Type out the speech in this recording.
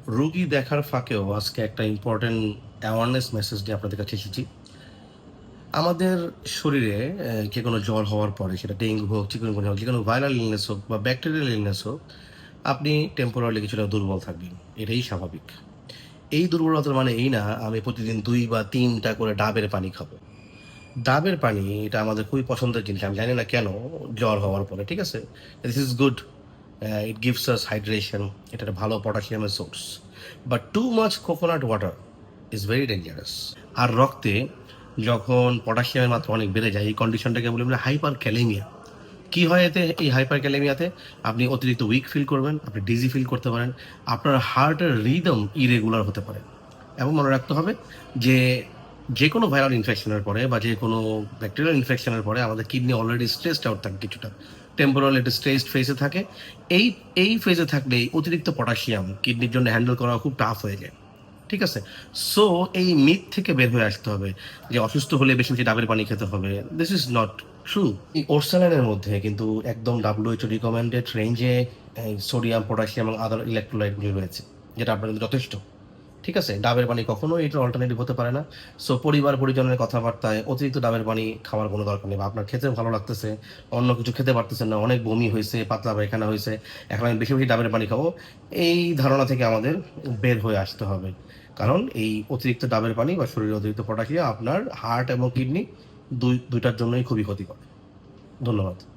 রোগী দেখার ফাঁকেও আজকে একটা ইম্পর্টেন্ট অ্যাওয়ারনেস মেসেজ নিয়ে আপনাদের কাছে এসেছি। আমাদের শরীরে যেকোনো জ্বর হওয়ার পরে সেটা ডেঙ্গু হোক, চিকুনগুনিয়া হোক, যেকোনো ভাইরাল ইলনেস হোক বা ব্যাকটেরিয়াল ইলনেস হোক, আপনি টেম্পোরারি কিছুটা দুর্বল থাকবেন। এটাই স্বাভাবিক। এই দুর্বলতার মানে এই না আমি প্রতিদিন ২ বা ৩ টা করে ডাবের পানি খাবো। ডাবের পানি এটা আমাদের খুবই পছন্দের জিনিস। আমি জানি না কেন জ্বর হওয়ার পরে, ঠিক আছে? This is good. It gives us hydration. এটা একটা ভালো পটাশিয়ামের source. But too much coconut water is very dangerous. আর রক্তে যখন পটাশিয়ামের মাত্রা অনেক বেড়ে যায়, এই কন্ডিশনটাকে বলি আমরা হাইপার ক্যালেমিয়া। কি হয় এতে? এই হাইপার ক্যালেমিয়াতে আপনি অতিরিক্ত উইক ফিল করবেন, আপনি ডিজি ফিল করতে পারেন, আপনার হার্টের রিদম ইরেগুলার হতে পারে। এবং মনে রাখতে হবে যে, যেকোনো ভাইরাল ইনফেকশনের পরে বা যেকোনো ব্যাকটেরিয়াল ইনফেকশনের পরে আমাদের কিডনি অলরেডি স্ট্রেসড আউট থাকে কিছুটা। টেম্পোরালি একটা স্ট্রেসড ফেজে থাকে। এই এই ফেজে থাকলে অতিরিক্ত পটাশিয়াম কিডনির জন্য হ্যান্ডেল করা খুব টাফ হয়ে যায়। ঠিক আছে? সো এই মিথ থেকে বের হয়ে আসতে হবে যে অসুস্থ হলে বেশি, বেশি ডাবের পানি খেতে হবে। This is not true. এই ওরসালাইনের মধ্যে কিন্তু একদম WHO রিকমেন্ডেড রেঞ্জে সোডিয়াম, পটাশিয়াম এবং আদার ইলেক্ট্রোলাইট গুলি রয়েছে। যেটা আপনার জন্য যথেষ্ট। ঠিক আছে? ডাবের পানি কখনোই এটার অল্টারনেটিভ হতে পারে না। সো পরিবার-পরিজনের কথাবার্তায় অতিরিক্ত ডাবের পানি খাওয়ার কোনো দরকার নেই। বা আপনার খেতে ভালো লাগতেছে, অন্য কিছু খেতে পারতেছেন না, অনেক বমি হইছে, পাতলা পায়খানা হইছে, এখন আমি বেশি, বেশি ডাবের পানি খাবো। এই ধারণা থেকে আমাদের বের হয়ে আসতে হবে। কারণ এই অতিরিক্ত ডাবের পানি বা শরীরে অতিরিক্ত পটাশিয়াম আপনার হার্ট এবং কিডনি দুইটার জন্যই খুবই ক্ষতিকর। ধন্যবাদ।